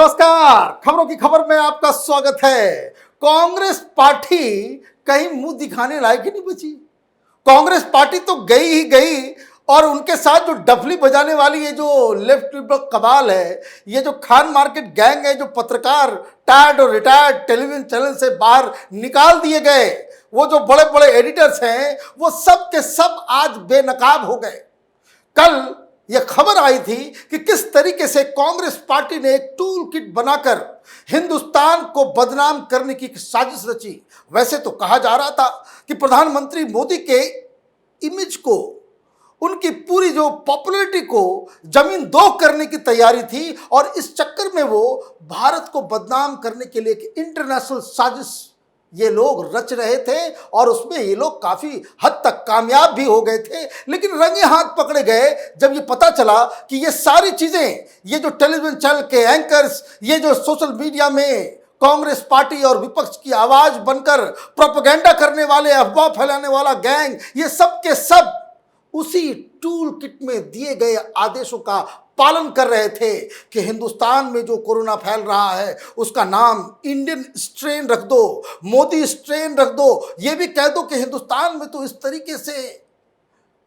नमस्कार, खबरों की खबर में आपका स्वागत है। कांग्रेस पार्टी कहीं मुंह दिखाने लायक ही नहीं बची। कांग्रेस पार्टी तो गई ही गई और उनके साथ जो डफली बजाने वाली ये जो लेफ्ट लिबरल कबाल है, ये जो खान मार्केट गैंग है, जो पत्रकार टायर्ड और रिटायर्ड टेलीविजन चैनल से बाहर निकाल दिए गए, वो जो बड़े बड़े एडिटर्स हैं, वो सब के सब आज बेनकाब हो गए। कल यह खबर आई थी कि किस तरीके से कांग्रेस पार्टी ने एक टूल किट बनाकर हिंदुस्तान को बदनाम करने की साजिश रची। वैसे तो कहा जा रहा था कि प्रधानमंत्री मोदी के इमेज को, उनकी पूरी जो पॉपुलैरिटी को जमीन दो करने की तैयारी थी और इस चक्कर में वो भारत को बदनाम करने के लिए एक इंटरनेशनल साजिश ये लोग रच रहे थे और उसमें ये लोग काफी हद तक कामयाब भी हो गए थे। लेकिन रंगे हाथ पकड़े गए जब ये पता चला कि ये सारी चीजें, ये जो टेलीविजन चैनल के एंकर्स, ये जो सोशल मीडिया में कांग्रेस पार्टी और विपक्ष की आवाज बनकर प्रोपेगेंडा करने वाले, अफवाह फैलाने वाला गैंग, ये सब के सब उसी टूल किट में दिए गए आदेशों का पालन कर रहे थे कि हिंदुस्तान में जो कोरोना फैल रहा है उसका नाम इंडियन स्ट्रेन रख दो, मोदी स्ट्रेन रख दो, ये भी कह दो कि हिंदुस्तान में तो इस तरीके से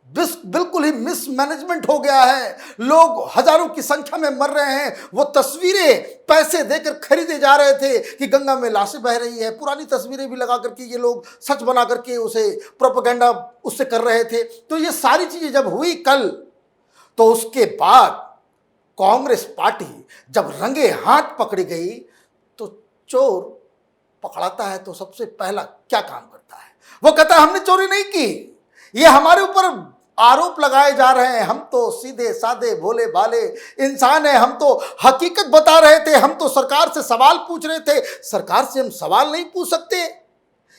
बिल्कुल ही मिसमैनेजमेंट हो गया है, लोग हजारों की संख्या में मर रहे हैं। वो तस्वीरें पैसे देकर खरीदे जा रहे थे कि गंगा में लाशें बह रही है, पुरानी तस्वीरें भी लगा करके ये लोग सच बना करके उसे प्रोपेगेंडा उससे कर रहे थे। तो ये सारी चीजें जब हुई कल, तो उसके बाद कांग्रेस पार्टी जब रंगे हाथ पकड़ी गई तो चोर पकड़ाता है तो सबसे पहला क्या काम करता है, वो कहता है हमने चोरी नहीं की, ये हमारे ऊपर आरोप लगाए जा रहे हैं, हम तो सीधे साधे भोले भाले इंसान हैं, हम तो हकीकत बता रहे थे, हम तो सरकार से सवाल पूछ रहे थे। सरकार से हम सवाल नहीं पूछ सकते,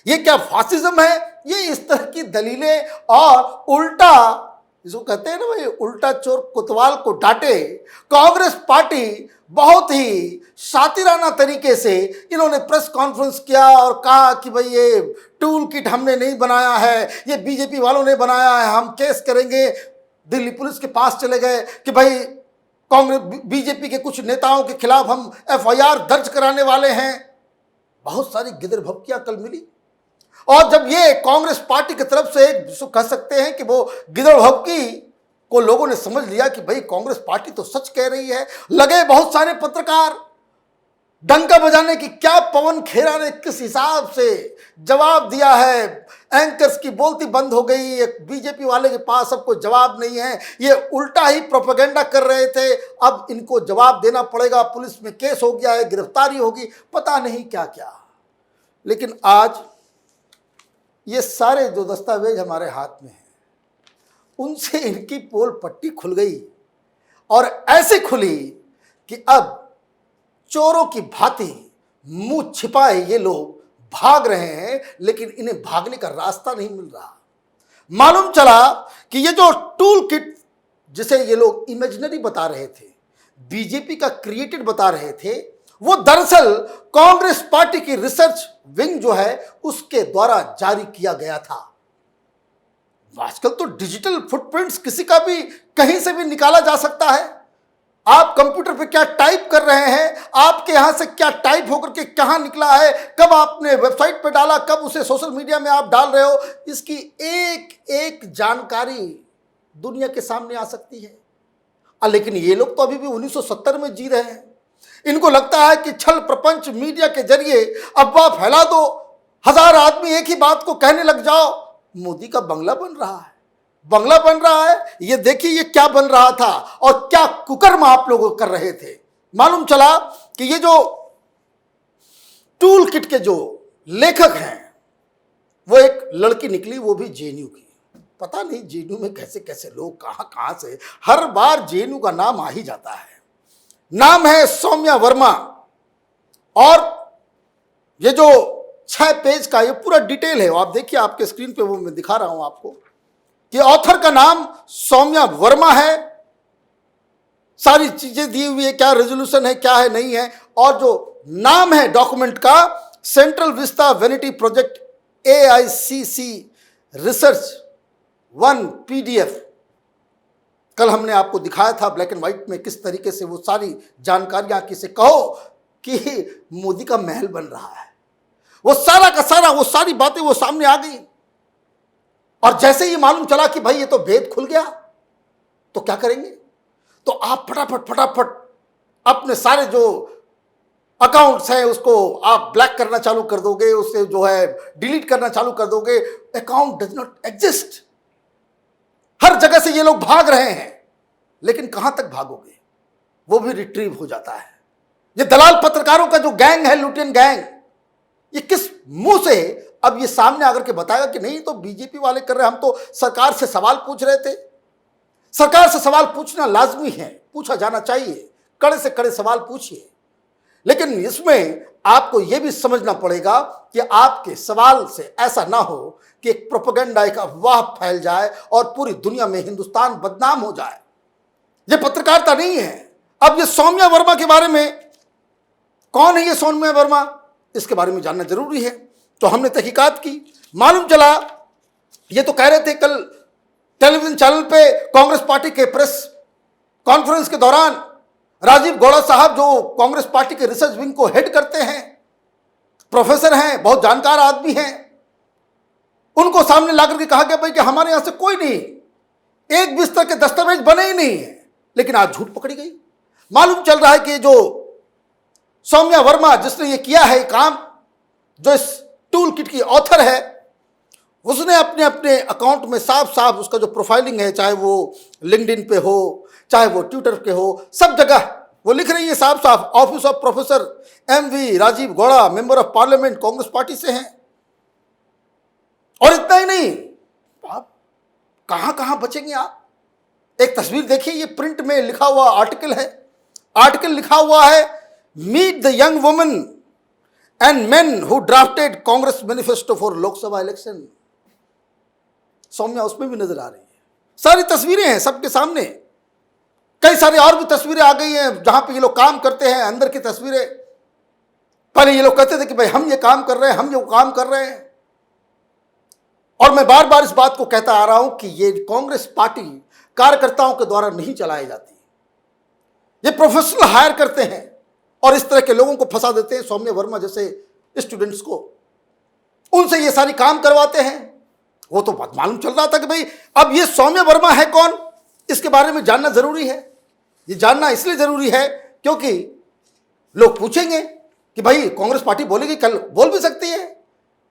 ये क्या फासिज्म है? ये इस तरह की दलीलें और उल्टा, जिसको कहते हैं ना भाई, उल्टा चोर कोतवाल को डांटे। कांग्रेस पार्टी बहुत ही शातिराना तरीके से इन्होंने प्रेस कॉन्फ्रेंस किया और कहा कि भाई ये टूल किट हमने नहीं बनाया है, ये बीजेपी वालों ने बनाया है, हम केस करेंगे। दिल्ली पुलिस के पास चले गए कि भाई कांग्रेस बीजेपी के कुछ नेताओं के खिलाफ हम एफआईआर दर्ज कराने वाले हैं। बहुत सारी गिदर भभकियां कल मिली और जब ये कांग्रेस पार्टी की तरफ से कह सकते हैं कि वो गिदड़ भभकी को लोगों ने समझ लिया कि भाई कांग्रेस पार्टी तो सच कह रही है, लगे बहुत सारे पत्रकार डंका बजाने की। क्या पवन खेरा ने किस हिसाब से जवाब दिया है, एंकर्स की बोलती बंद हो गई, एक बीजेपी वाले के पास सबको जवाब नहीं है, ये उल्टा ही प्रोपेगेंडा कर रहे थे, अब इनको जवाब देना पड़ेगा, पुलिस में केस हो गया है, गिरफ्तारी होगी, पता नहीं क्या क्या। लेकिन आज ये सारे जो दस्तावेज हमारे हाथ में हैं, उनसे इनकी पोल पट्टी खुल गई और ऐसे खुली कि अब चोरों की भांति मुंह छिपाए ये लोग भाग रहे हैं, लेकिन इन्हें भागने का रास्ता नहीं मिल रहा। मालूम चला कि ये जो टूल किट जिसे ये लोग इमेजिनरी बता रहे थे, बीजेपी का क्रिएटेड बता रहे थे, वो दरअसल कांग्रेस पार्टी की रिसर्च विंग जो है उसके द्वारा जारी किया गया था। आजकल तो डिजिटल फुटप्रिंट्स किसी का भी कहीं से भी निकाला जा सकता है। आप कंप्यूटर पे क्या टाइप कर रहे हैं, आपके यहां से क्या टाइप होकर के कहां निकला है, कब आपने वेबसाइट पे डाला, कब उसे सोशल मीडिया में आप डाल रहे हो, इसकी एक एक जानकारी दुनिया के सामने आ सकती है। लेकिन ये लोग तो अभी भी 1970 में जी रहे हैं। इनको लगता है कि छल प्रपंच मीडिया के जरिए अफवाह फैला दो, 1000 आदमी एक ही बात को कहने लग जाओ। मोदी का बंगला बन रहा है, बंगला बन रहा है, ये देखिए ये क्या बन रहा था और क्या कुकर्म आप लोग कर रहे थे। मालूम चला कि ये जो टूल किट के जो लेखक हैं वो एक लड़की निकली, वो भी जेएनयू की। पता नहीं जेएनयू में कैसे कैसे लोग कहां से, हर बार जेएनयू का नाम आ ही जाता है। नाम है सौम्या वर्मा और ये जो 6 पेज का ये पूरा डिटेल है, आप देखिए आपके स्क्रीन पे वो मैं दिखा रहा हूं आपको कि ऑथर का नाम सौम्या वर्मा है, सारी चीजें दी हुई है, क्या रेजोल्यूशन है, क्या है नहीं है, और जो नाम है डॉक्यूमेंट का central vista vanity project AICC research 1 PDF। कल हमने आपको दिखाया था ब्लैक एंड व्हाइट में किस तरीके से वो सारी जानकारियां, किसे कहो कि मोदी का महल बन रहा है। वो सारा का सारा, वो सारी बातें वो सामने आ गई। और जैसे ही मालूम चला कि भाई ये तो भेद खुल गया, तो क्या करेंगे? तो आप फटाफट फटाफट अपने सारे जो अकाउंट्स हैं उसको आप ब्लैक करना चालू कर दोगे, उसे जो है डिलीट करना चालू कर दोगे। Account does not exist. हर जगह से ये लोग भाग रहे हैं, लेकिन कहां तक भागोगे? वो भी रिट्रीव हो जाता है। ये दलाल पत्रकारों का जो गैंग है, लुटियन गैंग, ये किस मुंह से अब ये सामने आकर के बताएगा कि नहीं तो बीजेपी वाले कर रहे हैं, हम तो सरकार से सवाल पूछ रहे थे। सरकार से सवाल पूछना लाजमी है, पूछा जाना चाहिए, कड़े से कड़े सवाल पूछिए। लेकिन इसमें आपको यह भी समझना पड़ेगा कि आपके सवाल से ऐसा ना हो कि एक प्रोपेगेंडा, एक अफवाह फैल जाए और पूरी दुनिया में हिंदुस्तान बदनाम हो जाए। यह पत्रकारिता नहीं है। अब ये सौम्या वर्मा के बारे में, कौन है ये सौम्या वर्मा, इसके बारे में जानना जरूरी है। तो हमने तहकीकात की, मालूम चला ये तो कह रहे थे कल टेलीविजन चैनल पे कांग्रेस पार्टी के प्रेस कॉन्फ्रेंस के दौरान राजीव गौड़ा साहब, जो कांग्रेस पार्टी के रिसर्च विंग को हेड करते हैं, प्रोफेसर हैं, बहुत जानकार आदमी हैं, उनको सामने लाकर के कहा गया भाई कि हमारे यहां से कोई नहीं, एक बिस्तर के दस्तावेज बने ही नहीं है। लेकिन आज झूठ पकड़ी गई। मालूम चल रहा है कि जो सौम्या वर्मा जिसने ये किया है काम, जो इस टूल किट की ऑथर है, उसने अपने अपने अकाउंट में साफ साफ उसका जो प्रोफाइलिंग है, चाहे वो लिंक्डइन पे हो, चाहे वो ट्विटर पे हो, सब जगह वो लिख रही है साफ साफ, office of professor MV Rajeev Gowda, member of parliament, Congress party से हैं। और इतना ही नहीं, आप कहां कहां बचेंगे आप? एक तस्वीर देखिए, ये प्रिंट में लिखा हुआ आर्टिकल है। आर्टिकल लिखा हुआ है, meet the young women and men who drafted Congress manifesto for Lok Sabha election. Saumya उसमें भी नजर आ रही है। सारी तस्वीरें हैं सबके सामने। कई सारी और भी तस्वीरें आ गई हैं जहां पे ये लोग काम करते हैं, अंदर की तस्वीरें। पहले ये लोग कहते थे कि भाई हम ये काम कर रहे हैं, हम ये काम कर रहे हैं। और मैं बार बार इस बात को कहता आ रहा हूं कि ये कांग्रेस पार्टी कार्यकर्ताओं के द्वारा नहीं चलाई जाती। ये प्रोफेशनल हायर करते हैं और इस तरह के लोगों को फंसा देते हैं, सौम्या वर्मा जैसे स्टूडेंट्स को, उनसे ये सारी काम करवाते हैं। वो तो बात मालूम चल रहा था कि भाई अब ये सौम्या वर्मा है कौन, इसके बारे में जानना जरूरी है। ये जानना इसलिए जरूरी है क्योंकि लोग पूछेंगे कि भाई कांग्रेस पार्टी बोलेगी, कल बोल भी सकती है।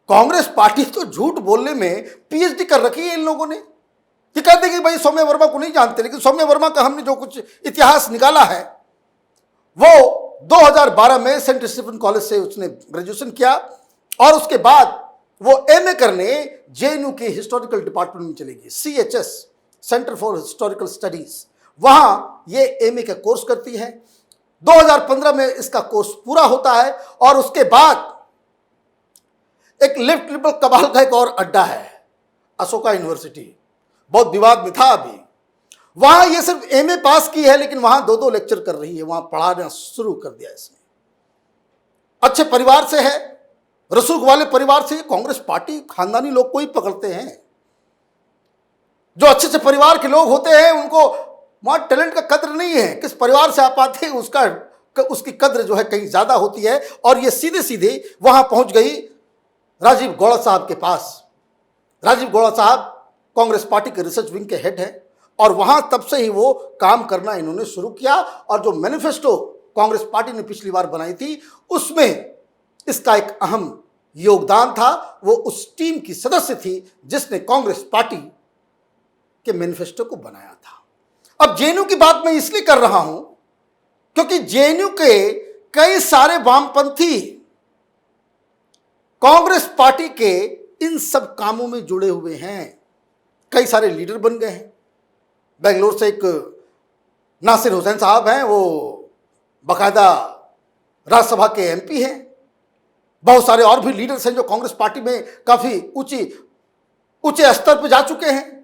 कांग्रेस पार्टी तो झूठ बोलने में पीएचडी कर रखी है इन लोगों ने। ये कहते हैं कि भाई सौम्या वर्मा को नहीं जानते, लेकिन सौम्या वर्मा का हमने जो कुछ इतिहास निकाला है, वो 2012 में सेंट स्टीफन कॉलेज से उसने ग्रेजुएशन किया और उसके बाद वो एमए करने जेएनयू के हिस्टोरिकल डिपार्टमेंट में चली गई, CHS, centre for historical studies. वहां ये एमए का कोर्स करती है। 2015 में इसका कोर्स पूरा होता है और उसके बाद एक लेफ्ट लिबरल कबाल का एक और अड्डा है, अशोका यूनिवर्सिटी, बहुत विवाद में था अभी। वहां ये सिर्फ एमए पास की है, लेकिन वहां 2-2 लेक्चर कर रही है, वहां पढ़ाना शुरू कर दिया इसने। अच्छे परिवार से है, रसूख वाले परिवार से। कांग्रेस पार्टी खानदानी लोग को ही पकड़ते हैं। जो अच्छे अच्छे परिवार के लोग होते हैं उनको वहां टैलेंट का कद्र नहीं है, किस परिवार से आप आते हैं उसकी कद्र जो है कहीं ज्यादा होती है। और ये सीधे सीधे वहां पहुंच गई राजीव गौड़ा साहब के पास। राजीव गौड़ा साहब कांग्रेस पार्टी के रिसर्च विंग के हेड है और वहां तब से ही वो काम करना इन्होंने शुरू किया। और जो मैनिफेस्टो कांग्रेस पार्टी ने पिछली बार बनाई थी, उसमें इसका एक अहम योगदान था। वो उस टीम की सदस्य थी जिसने कांग्रेस पार्टी के मैनिफेस्टो को बनाया था। अब जेएनयू की बात मैं इसलिए कर रहा हूं क्योंकि जेएनयू के कई सारे वामपंथी कांग्रेस पार्टी के इन सब कामों में जुड़े हुए हैं। कई सारे लीडर बन गए हैं। बेंगलोर से एक नासिर हुसैन साहब हैं, वो बाकायदा राज्यसभा के एमपी हैं। बहुत सारे और भी लीडर्स हैं जो कांग्रेस पार्टी में काफी ऊंचे स्तर पर जा चुके हैं।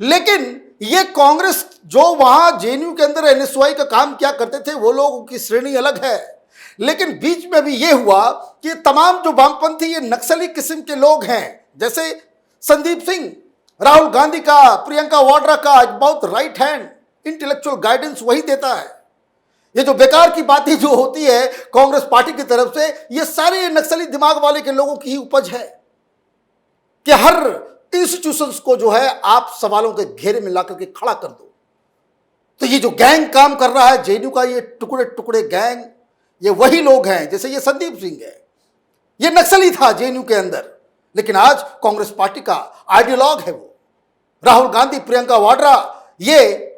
लेकिन ये कांग्रेस जो वहां जेएनयू के अंदर एनएसयूआई का काम क्या करते थे, वो लोगों की श्रेणी अलग है। लेकिन बीच में भी ये हुआ कि तमाम जो वामपंथी ये नक्सली किस्म के लोग हैं, जैसे संदीप सिंह, राहुल गांधी का, प्रियंका वाड्रा का बहुत राइट हैंड इंटेलेक्चुअल गाइडेंस वही देता है। ये जो बेकार की बातें जो होती है कांग्रेस पार्टी की तरफ से, ये सारे नक्सली दिमाग वाले के लोगों की ही उपज है कि हर इंस्टीट्यूशंस को जो है आप सवालों के घेरे में ला करके खड़ा कर दो। तो ये जो गैंग काम कर रहा है जेएनयू का, ये टुकड़े टुकड़े गैंग, ये वही लोग हैं। जैसे ये संदीप सिंह है, ये नक्सली था जेएनयू के अंदर, लेकिन आज कांग्रेस पार्टी का आइडियोलॉग है वो। राहुल गांधी, प्रियंका वाड्रा, ये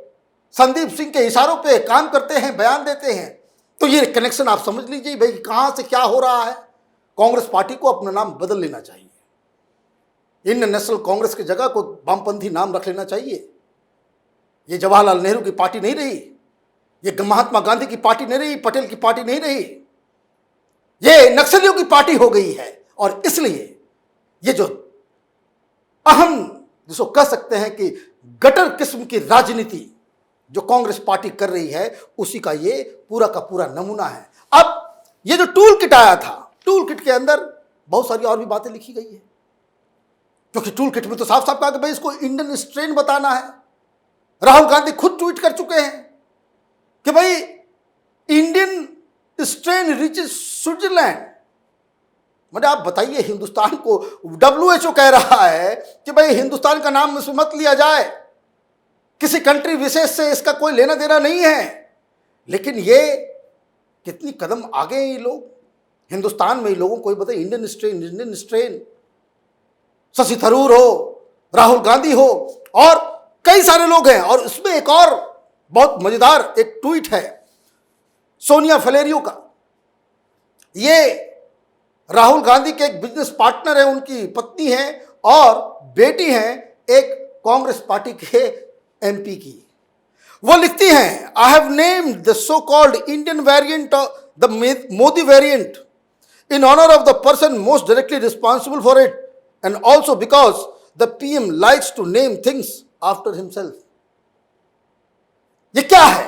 संदीप सिंह के इशारों पे काम करते हैं, बयान देते हैं। तो ये कनेक्शन आप समझ लीजिए भाई कहां से क्या हो रहा है। कांग्रेस पार्टी को अपना नाम बदल लेना चाहिए, इंडियन नेशनल कांग्रेस की जगह को वामपंथी नाम रख लेना चाहिए। ये जवाहरलाल नेहरू की पार्टी नहीं रही, ये महात्मा गांधी की पार्टी नहीं रही, पटेल की पार्टी नहीं रही, ये नक्सलियों की पार्टी हो गई है। और इसलिए ये जो अहम, जिसको कह सकते हैं कि गटर किस्म की राजनीति जो कांग्रेस पार्टी कर रही है, उसी का ये पूरा का पूरा नमूना है। अब ये जो टूल किट आया था, टूल किट के अंदर बहुत सारी और भी बातें लिखी गई है, क्योंकि टूल किट में तो साफ साफ कहा कि भाई इसको इंडियन स्ट्रेन बताना है। राहुल गांधी खुद ट्वीट कर चुके हैं कि भाई इंडियन स्ट्रेन रीचेस स्विट्जरलैंड। मतलब आप बताइए, हिंदुस्तान को WHO कह रहा है कि भाई हिंदुस्तान का नाम इसमें मत लिया जाए, किसी कंट्री विशेष से इसका कोई लेना देना नहीं है। लेकिन ये कितनी कदम आगे हैं ये लोग। हिंदुस्तान में लोगों को बताइए इंडियन स्ट्रेन, शशि थरूर हो, राहुल गांधी हो और कई सारे लोग हैं। और उसमें एक और बहुत मजेदार एक ट्वीट है सोनिया फलेरियो का। ये राहुल गांधी के एक बिजनेस पार्टनर है, उनकी पत्नी है और बेटी है एक कांग्रेस पार्टी के MP की। वो लिखती हैं, I have named the so called Indian variant the Modi variant in honor of the person most directly responsible for it and also because the PM likes to name things after himself। ये क्या है?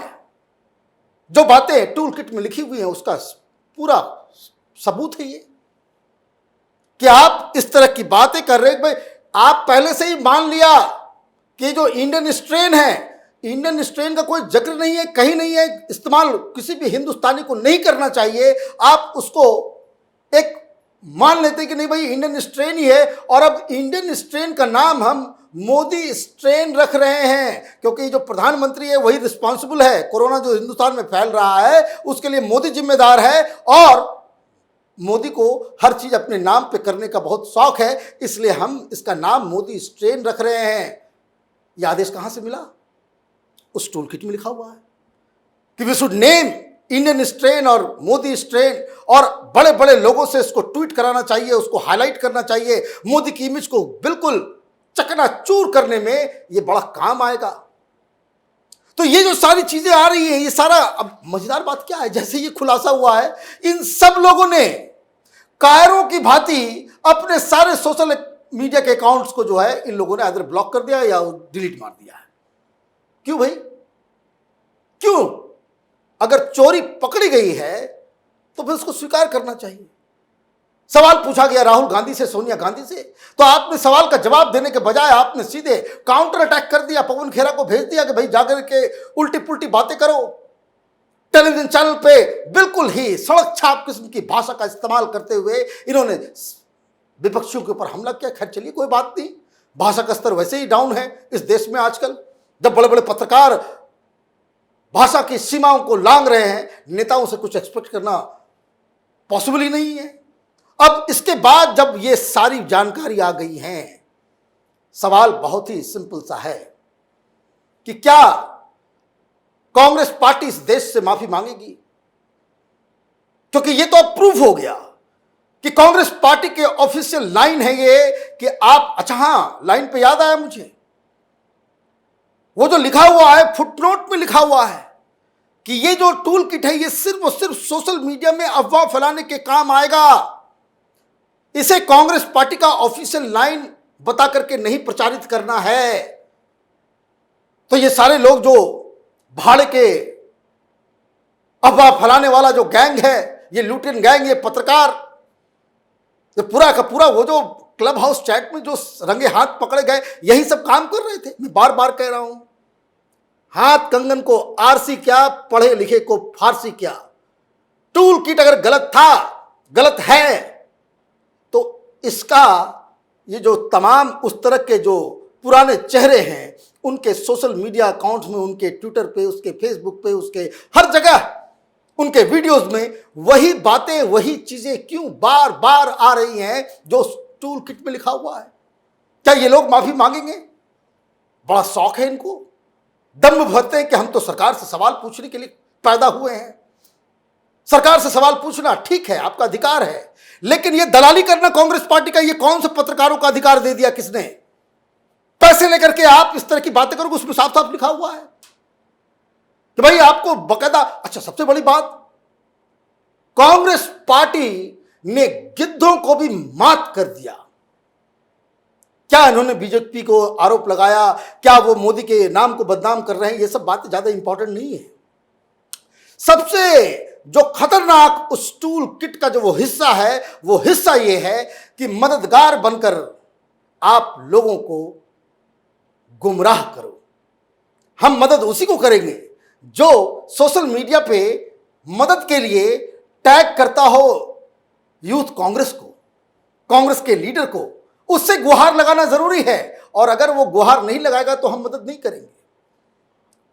जो बातें tool kit में लिखी हुई हैं उसका पूरा सबूत है ये कि आप इस तरह की बातें कर रहे हैं। भाई आप पहले से ही मान लिया कि जो इंडियन स्ट्रेन है, इंडियन स्ट्रेन का कोई जिक्र नहीं है, कहीं नहीं है, इस्तेमाल किसी भी हिंदुस्तानी को नहीं करना चाहिए। आप उसको एक मान लेते कि नहीं भाई इंडियन स्ट्रेन ही है, और अब इंडियन स्ट्रेन का नाम हम मोदी स्ट्रेन रख रहे हैं क्योंकि जो प्रधानमंत्री है वही रिस्पॉन्सिबल है। कोरोना जो हिंदुस्तान में फैल रहा है उसके लिए मोदी जिम्मेदार है और मोदी को हर चीज अपने नाम पे करने का बहुत शौक है, इसलिए हम इसका नाम मोदी स्ट्रेन रख रहे हैं। यह आदेश कहां से मिला? उस टूल किट में लिखा हुआ है कि we should name Indian strain और मोदी स्ट्रेन, और बड़े बड़े लोगों से इसको ट्वीट कराना चाहिए, उसको हाईलाइट करना चाहिए। मोदी की इमेज को बिल्कुल चकनाचूर करने में यह बड़ा काम आएगा। तो ये जो सारी चीजें आ रही हैं, ये सारा, अब मजेदार बात क्या है, जैसे ये खुलासा हुआ है इन सब लोगों ने कायरों की भांति अपने सारे सोशल मीडिया के अकाउंट्स को जो है इन लोगों ने आदर ब्लॉक कर दिया या डिलीट मार दिया है। क्यों भाई, क्यों? अगर चोरी पकड़ी गई है तो फिर उसको स्वीकार करना चाहिए। सवाल पूछा गया राहुल गांधी से, सोनिया गांधी से, तो आपने सवाल का जवाब देने के बजाय आपने सीधे काउंटर अटैक कर दिया, पवन खेरा को भेज दिया कि भाई जाकर के उल्टी पुल्टी बातें करो। टेलीविजन चैनल पे बिल्कुल ही सड़क छाप किस्म की भाषा का इस्तेमाल करते हुए इन्होंने विपक्षियों के ऊपर हमला किया। खैर चलिए कोई बात नहीं, भाषा का स्तर वैसे ही डाउन है इस देश में आजकल, जब बड़े बड़े पत्रकार भाषा की सीमाओं को लांघ रहे हैं, नेताओं से कुछ एक्सपेक्ट करना पॉसिबल ही नहीं है। अब इसके बाद जब ये सारी जानकारी आ गई है, सवाल बहुत ही सिंपल सा है कि क्या कांग्रेस पार्टी इस देश से माफी मांगेगी? क्योंकि ये तो अब प्रूफ हो गया कि कांग्रेस पार्टी के ऑफिशियल लाइन है ये कि आप, अच्छा हाँ, लाइन पे याद आया मुझे, वो जो लिखा हुआ है फुटनोट में लिखा हुआ है कि ये जो टूल किट है ये सिर्फ और सिर्फ सोशल मीडिया में अफवाह फैलाने के काम आएगा। इसे कांग्रेस पार्टी का ऑफिशियल लाइन बता करके नहीं प्रचारित करना है। तो ये सारे लोग जो भाड़े के अफवाह फैलाने वाला जो गैंग है, ये लुटेन गैंग, ये पत्रकार, ये पूरा का पूरा वो जो क्लब हाउस चैट में जो रंगे हाथ पकड़े गए, यही सब काम कर रहे थे। मैं बार बार कह रहा हूं, हाथ कंगन को आरसी क्या, पढ़े लिखे को फारसी क्या। टूल किट अगर गलत था, गलत है, तो इसका ये जो तमाम उस तरह के जो पुराने चेहरे हैं, उनके सोशल मीडिया अकाउंट्स में, उनके ट्विटर पे, उसके फेसबुक पे, उसके हर जगह उनके वीडियोस में वही बातें, वही चीजें क्यों बार बार आ रही हैं जो टूल किट में लिखा हुआ है? क्या ये लोग माफी मांगेंगे? बड़ा शौक है इनको, दम भरते हैं कि हम तो सरकार से सवाल पूछने के लिए पैदा हुए हैं। सरकार से सवाल पूछना ठीक है, आपका अधिकार है, लेकिन यह दलाली करना कांग्रेस पार्टी का, ये कौन से पत्रकारों का अधिकार दे दिया किसने? पैसे लेकर के आप इस तरह की बातें करोगे, उसमें साफ साफ लिखा हुआ है कि भाई आपको बकायदा। अच्छा, सबसे बड़ी बात, कांग्रेस पार्टी ने गिद्धों को भी मात कर दिया। क्या इन्होंने बीजेपी को आरोप लगाया, क्या वो मोदी के नाम को बदनाम कर रहे हैं, ये सब बातें ज्यादा इंपॉर्टेंट नहीं है। सबसे जो खतरनाक उस टूल किट का जो वो हिस्सा है, वो हिस्सा ये है कि मददगार बनकर आप लोगों को गुमराह करो। हम मदद उसी को करेंगे जो सोशल मीडिया पे मदद के लिए टैग करता हो यूथ कांग्रेस को, कांग्रेस के लीडर को। उससे गुहार लगाना जरूरी है, और अगर वो गुहार नहीं लगाएगा तो हम मदद नहीं करेंगे।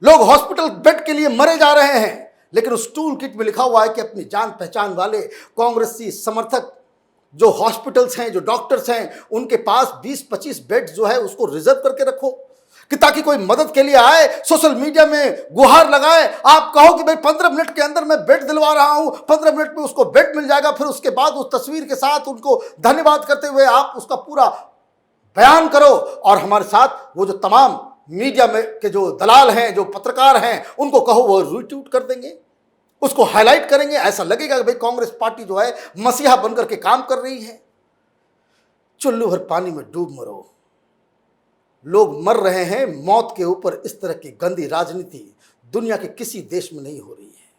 लोग हॉस्पिटल बेड के लिए मरे जा रहे हैं, लेकिन उस टूल किट में लिखा हुआ है कि अपनी जान पहचान वाले कांग्रेसी समर्थक जो हॉस्पिटल्स हैं, जो डॉक्टर्स हैं, उनके पास 20-25 बेड जो है उसको रिजर्व करके रखो, कि ताकि कोई मदद के लिए आए, सोशल मीडिया में गुहार लगाए, आप कहो कि भाई 15 मिनट के अंदर मैं बेड दिलवा रहा हूं, 15 मिनट में उसको बेड मिल जाएगा, फिर उसके बाद उस तस्वीर के साथ उनको धन्यवाद करते हुए आप उसका पूरा बयान करो, और हमारे साथ वो जो तमाम मीडिया में के जो दलाल हैं, जो पत्रकार हैं, उनको कहो वो रीट्वीट कर देंगे, उसको हाईलाइट करेंगे। ऐसा लगेगा कि भाई कांग्रेस पार्टी जो है मसीहा बनकर के काम कर रही है। चुल्लू भर पानी में डूब मरो। लोग मर रहे हैं मौत के ऊपर। इस तरह की गंदी राजनीति दुनिया के किसी देश में नहीं हो रही है।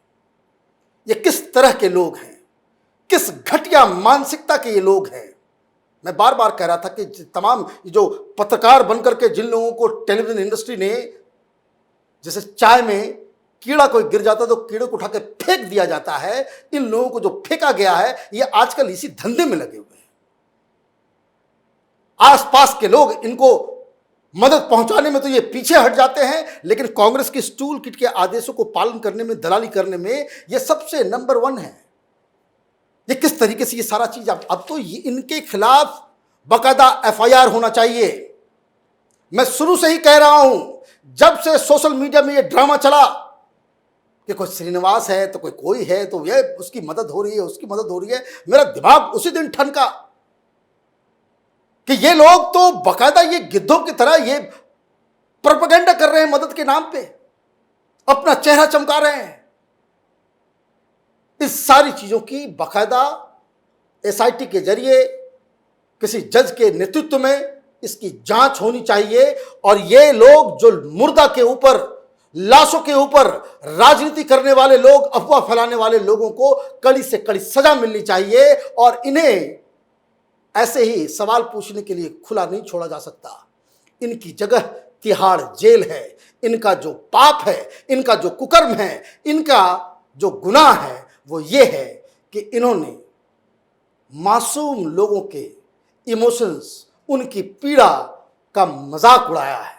ये किस तरह के लोग हैं, किस घटिया मानसिकता के ये लोग हैं। मैं बार बार कह रहा था कि तमाम जो पत्रकार बनकर के जिन लोगों को टेलीविजन इंडस्ट्री ने, जैसे चाय में कीड़ा कोई गिर जाता है तो कीड़े को उठा के फेंक दिया जाता है, इन लोगों को जो फेंका गया है, ये आजकल इसी धंधे में लगे हुए हैं। आसपास के लोग इनको मदद पहुंचाने में तो ये पीछे हट जाते हैं, लेकिन कांग्रेस की टूल किट के आदेशों को पालन करने में, दलाली करने में ये सबसे नंबर 1 है। ये किस तरीके से ये सारा चीज, अब तो ये इनके खिलाफ बाकायदा FIR होना चाहिए। मैं शुरू से ही कह रहा हूं, जब से सोशल मीडिया में ये ड्रामा चला कि कोई श्रीनिवास है तो कोई है तो ये उसकी मदद हो रही है, उसकी मदद हो रही है, मेरा दिमाग उसी दिन ठनका कि ये लोग तो बाकायदा ये गिद्धों की तरह ये प्रोपेगेंडा कर रहे हैं, मदद के नाम पे अपना चेहरा चमका रहे हैं। इस सारी चीजों की बाकायदा SIT के जरिए किसी जज के नेतृत्व में इसकी जांच होनी चाहिए, और ये लोग जो मुर्दा के ऊपर, लाशों के ऊपर राजनीति करने वाले लोग, अफवाह फैलाने वाले लोगों को कड़ी से कड़ी सजा मिलनी चाहिए, और इन्हें ऐसे ही सवाल पूछने के लिए खुला नहीं छोड़ा जा सकता। इनकी जगह तिहाड़ जेल है। इनका जो पाप है, इनका जो कुकर्म है, इनका जो गुनाह है, वो ये है कि इन्होंने मासूम लोगों के इमोशंस, उनकी पीड़ा का मजाक उड़ाया है।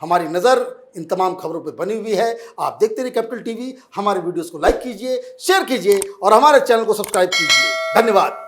हमारी नज़र इन तमाम खबरों पे बनी हुई है। आप देखते रहिए कैपिटल टीवी। हमारे वीडियोस को लाइक कीजिए, शेयर कीजिए और हमारे चैनल को सब्सक्राइब कीजिए। धन्यवाद।